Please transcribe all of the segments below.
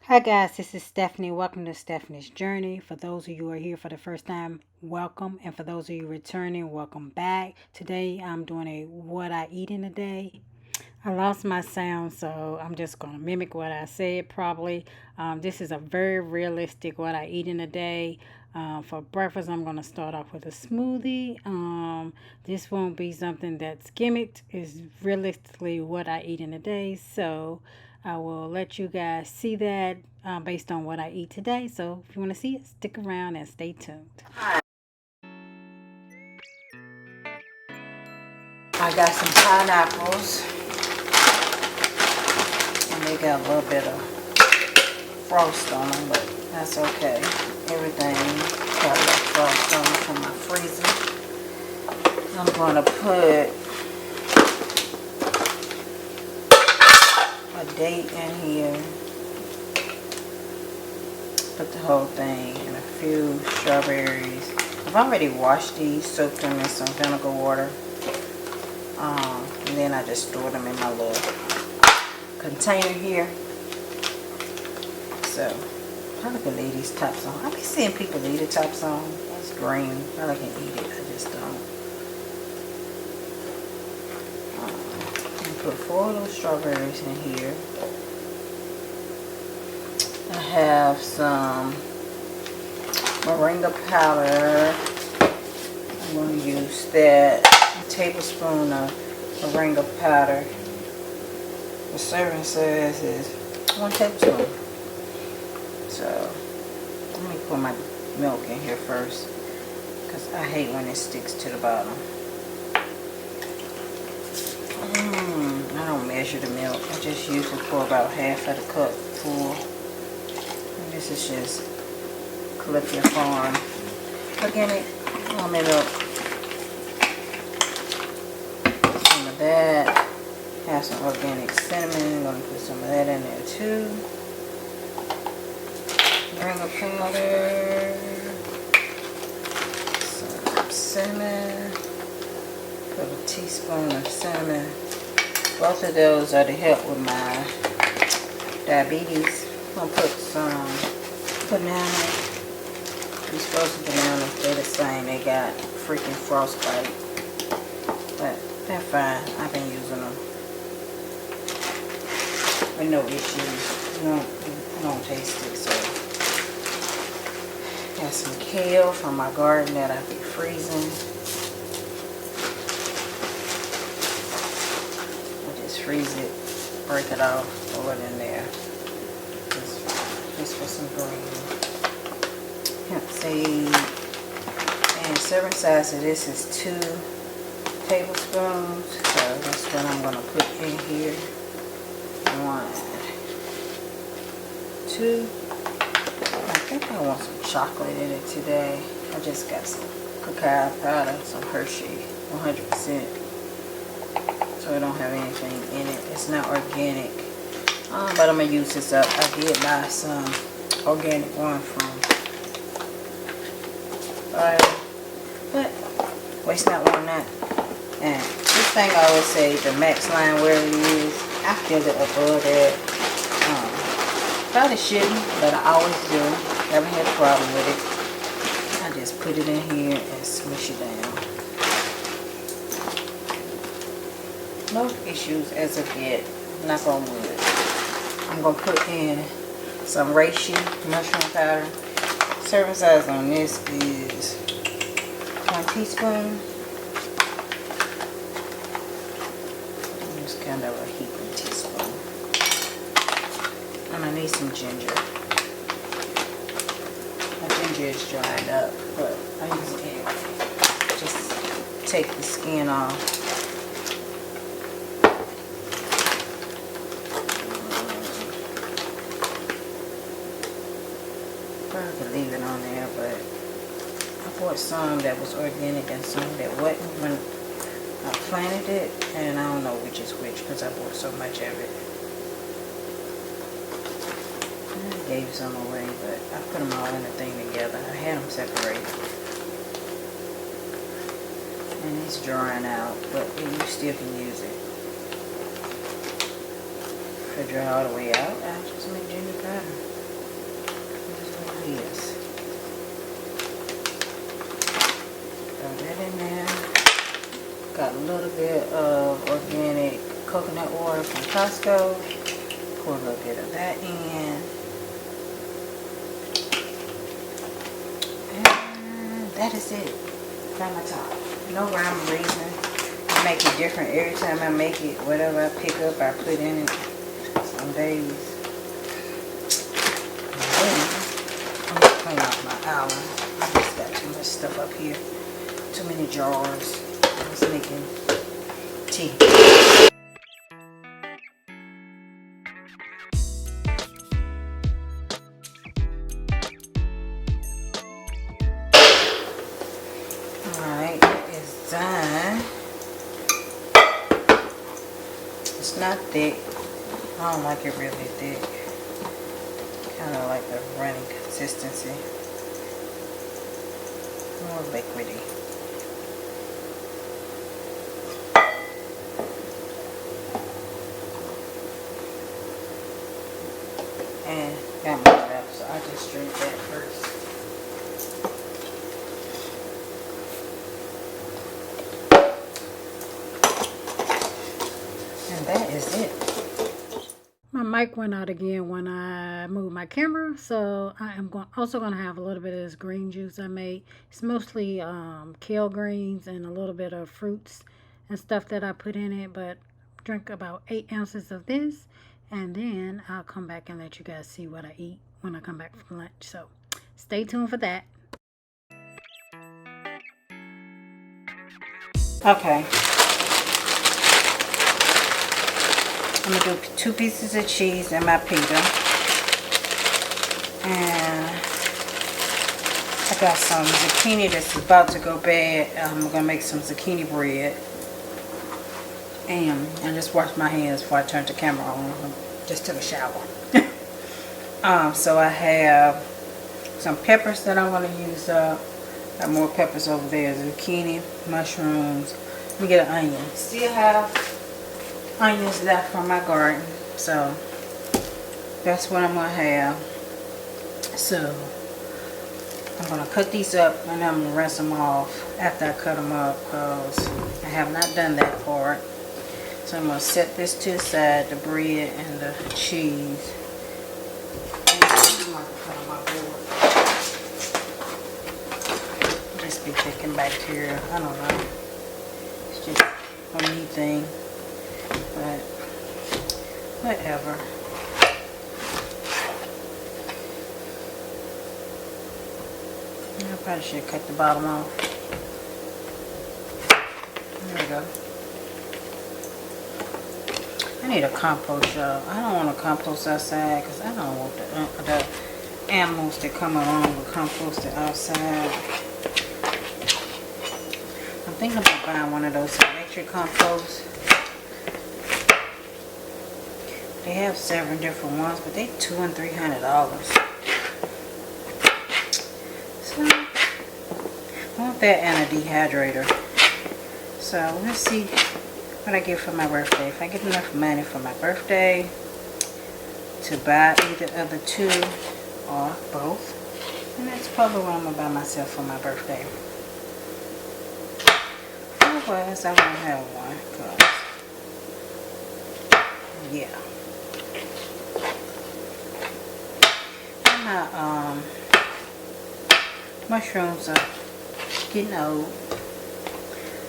Hi guys, this is Stephanie. Welcome to Stephanie's Journey. For those of you who are here for the first time, welcome. And for those of you returning, welcome back. Today I'm doing a what I eat in a day. I lost my sound, so I'm just going to mimic what I said probably. This is a very realistic what I eat in a day. For breakfast, I'm going to start off with a smoothie. This won't be something that's gimmicked. It's realistically what I eat in a day. So I will let you guys see that based on what I eat today. So if you want to see it, stick around and stay tuned. I got some pineapples, and they got a little bit of frost on them, but that's okay. Everything got a little frost on it from my freezer. I'm going to put a date in here. Put the whole thing in a few strawberries. I've already washed these, soaked them in some vinegar water. And then I just stored them in my little container here. So, probably can leave these tops on. I've been seeing people leave the tops on. It's green. Probably can eat it. I just don't. And put 4 little strawberries in here. I have some moringa powder. I'm going to use that. A tablespoon of moringa powder. The serving size is 1 tablespoon. So, let me put my milk in here first, because I hate when it sticks to the bottom. I don't measure the milk. I just usually pour about half of the cup full. And this is just Calypso Farm organic almond milk. Some of that. Have some organic cinnamon. I'm going to put some of that in there too. Moringa powder, some cinnamon, put a teaspoon of cinnamon. Both of those are to help with my diabetes. I'm going to put some banana. These frozen bananas, they're the same. They got freaking frostbite. But they're fine. I've been using them with no issues. I don't taste it, so. Got some kale from my garden that I've been freezing. I just freeze it, break it off, throw it in there. Just for some green. Hemp seed. And serving size of this is 2 tablespoons. So that's what I'm going to put in here. 1, 2. I think I want some chocolate in it today. I just got some cacao powder, some Hershey, 100%. So it don't have anything in it. It's not organic. But I'm going to use this up. I did buy some organic one from but waste not, want not. And this thing I always say, the max line where it is, I feel it above that. Probably shouldn't, but I always do. Haven't had a problem with it. I just put it in here and smush it down. No issues as of yet. Knock on wood. I'm going to put in some reishi mushroom powder. Serving size on this is 1 teaspoon. Just kind of a heaping teaspoon. And I need some ginger. My ginger is dried up, but I usually just take the skin off. Probably could leave it on there, but I bought some that was organic and some that wasn't when I planted it, and I don't know which is which because I bought so much of it. I gave some away, but I put them all in the thing together. I had them separated. And it's drying out, but you still can use it. If it dry all the way out, I'll just make ginger powder. Got a little bit of organic coconut oil from Costco. Pour a little bit of that in. And that is it. Got my top. No rhyme or reason. I make it different every time I make it. Whatever I pick up, I put in it. Some days. I'm just clean out my island. I just got too much stuff up here. Too many jars. I was making tea. Alright, it's done. It's not thick. I don't like it really thick. Kind of like the runny consistency. More liquidy. And got my wrap, so I just drink that first. And that is it. My mic went out again when I moved my camera, so I am also going to have a little bit of this green juice I made. It's mostly kale greens and a little bit of fruits and stuff that I put in it, but drink about 8 ounces of this, and then I'll come back and let you guys see what I eat when I come back from lunch. So stay tuned for that. Okay. I'm going to do 2 pieces of cheese and my pita. And I got some zucchini that's about to go bad. I'm going to make some zucchini bread. And I just washed my hands before I turned the camera on. Just took a shower. So I have some peppers that I want to use up. Got more peppers over there. Zucchini, mushrooms. Let me get an onion. Still have onions left from my garden, so that's what I'm gonna have. So I'm gonna cut these up and I'm gonna rinse them off after I cut them up, because I have not done that part. So I'm gonna set this to the side, the bread and the cheese. And I'm gonna put on my board. Just be taking bacteria. I don't know. It's just a me thing. But whatever. I probably should cut the bottom off. There we go. I need a compost, y'all. I don't want to compost outside because I don't want the animals that come along with composting outside. I'm thinking about buying one of those electric composts. They have several different ones, but they $200 and $300. So I want that and a dehydrator. So let's see what I get for my birthday. If I get enough money for my birthday to buy either of the 2 or both, and that's probably what I'm gonna buy myself for my birthday. Otherwise, I won't have one. Yeah. My mushrooms are getting old,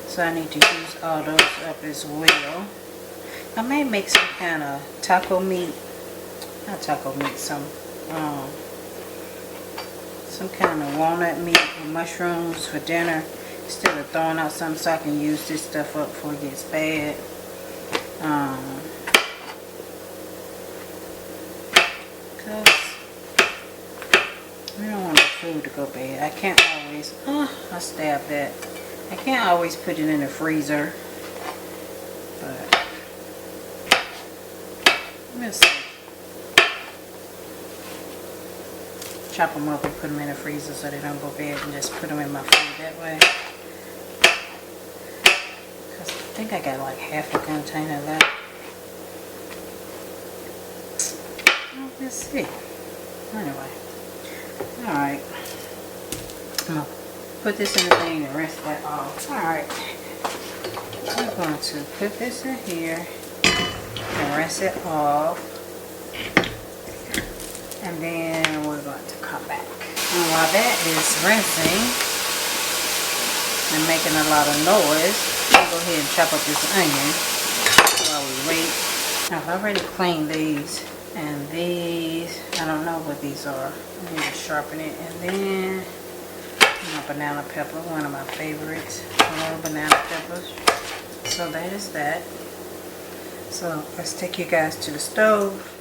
so I need to use all those up as well. I may make some kind of taco meat, not taco meat, some kind of walnut meat with mushrooms for dinner, instead of throwing out something, so I can use this stuff up before it gets bad. Because I don't want the food to go bad. I can't always, I stabbed that. I can't always put it in the freezer. But, let's see. Chop them up and put them in the freezer so they don't go bad, and just put them in my food that way. Because I think I got like half the container left. Let's see. Anyway. Alright. I'm going to put this in the thing and rinse that off. Alright. I'm going to put this in here and rinse it off. And then we're going to come back. And while that is rinsing and making a lot of noise, I'll go ahead and chop up this onion while we wait. I've already cleaned these, and these, I don't know what these are. I need to sharpen it. And then my banana pepper, one of my favorites. More banana peppers. So that is that. So let's take you guys to the stove.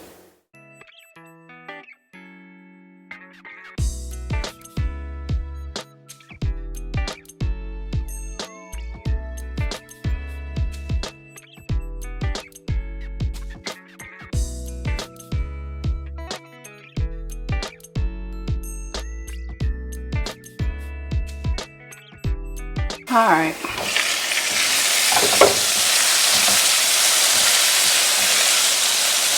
Alright.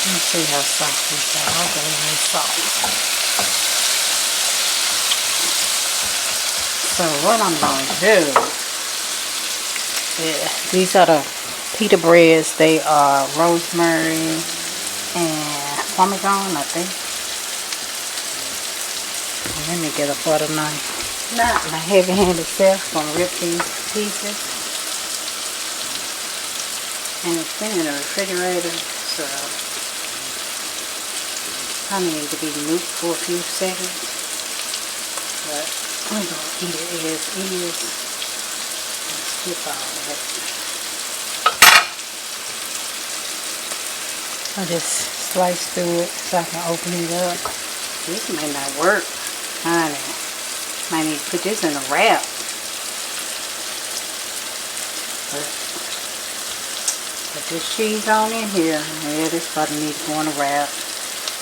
Let's see how soft these are. Okay, they're soft. So what I'm going to do is, these are the pita breads. They are rosemary and parmesan, I think. Let me get a butter knife. Not my heavy-handed self gonna rip these pieces, and it's been in the refrigerator, so I need to be looped for a few seconds. But I'm gonna eat it as is and skip all that. I just slice through it so I can open it up. This may not work, honey. I need to put this in a wrap. Put this cheese on in here. Yeah, this probably needs to go in a wrap.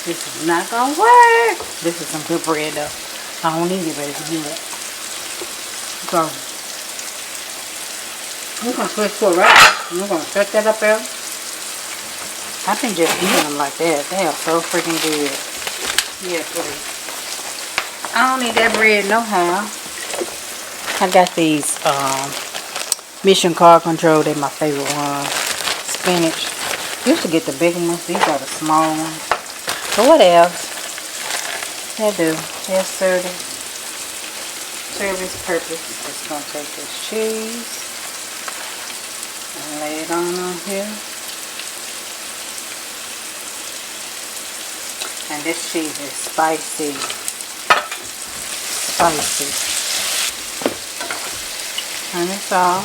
This is not gonna work. This is some good bread though. I don't need it, but it's good. So I'm gonna switch to a wrap. I'm gonna set that up there. I've been just eating them like that. They are so freaking good. Yeah, please. I don't need that bread no how. I got these Mission Car Control. They're my favorite ones. Spinach. Used to get the bigger ones. These are the small ones. But what else? They do. They'll serve its purpose. Just gonna take this cheese and lay it on here. And this cheese is spicy. And it's all.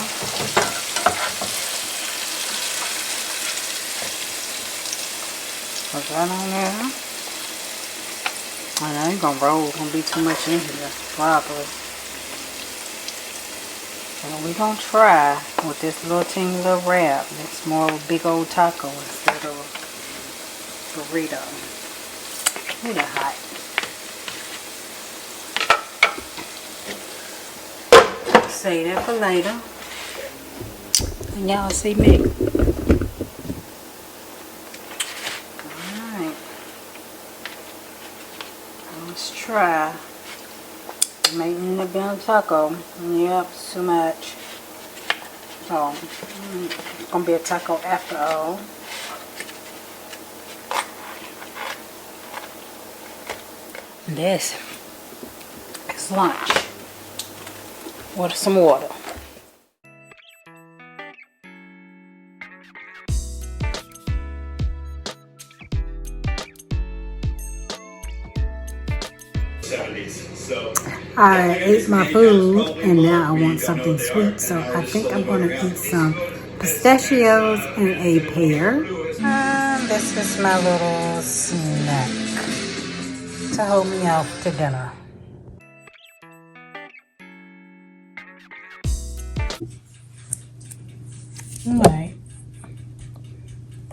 Put that on there. I know it's gonna roll. It's gonna be too much in here. Probably. So we're gonna try with this little teeny little wrap. It's more of a big old taco instead of a burrito. It's hot. Save that for later. And y'all see me. Alright. Let's try making the bean taco. Yep, too much. So, it's gonna be a taco after all. This is lunch. With some water. I ate my food and now I want something sweet, so I think I'm going to eat some pistachios and a pear. This is my little snack to hold me off to dinner. Alright,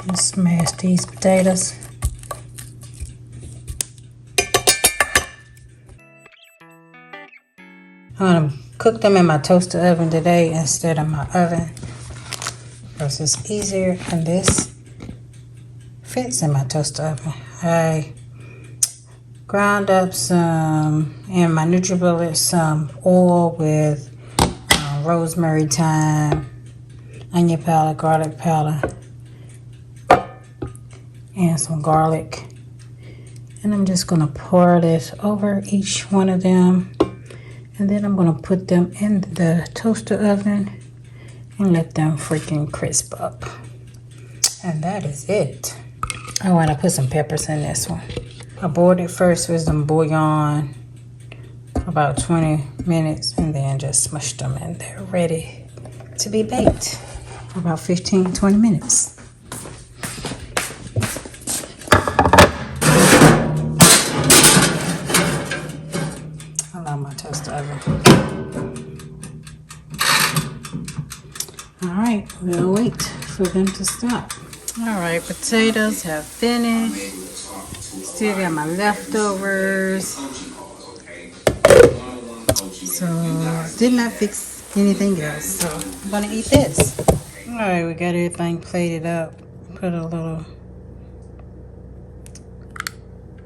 let's smash these potatoes. I'm going to cook them in my toaster oven today instead of my oven because it's easier, and this fits in my toaster oven. I ground up some, in my NutriBullet, some oil with rosemary, thyme, onion powder, garlic powder, and some garlic. And I'm just going to pour this over each one of them. And then I'm going to put them in the toaster oven and let them freaking crisp up. And that is it. I want to put some peppers in this one. I boiled it first with some bouillon, about 20 minutes, and then just smushed them in there, ready to be baked. About 15-20 minutes. I love my toaster oven. Alright, we'll wait for them to stop. Alright, potatoes have finished. Still got my leftovers. So, did not fix anything else. So, I'm going to eat this. Alright, we got everything plated up. Put a little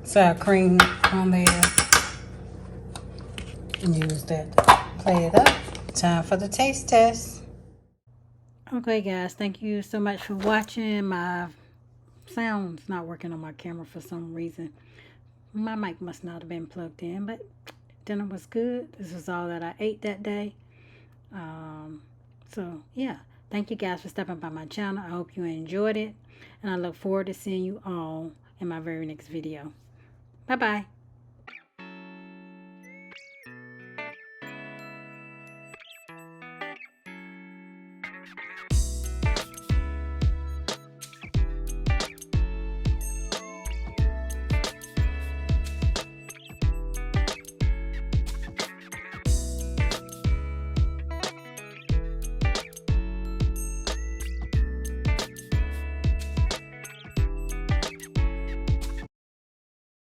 sour cream on there. And use that to plate it up. Time for the taste test. Okay, guys, thank you so much for watching. My sound's not working on my camera for some reason. My mic must not have been plugged in, but dinner was good. This was all that I ate that day. So, yeah. Thank you guys for stopping by my channel. I hope you enjoyed it. And I look forward to seeing you all in my very next video. Bye-bye.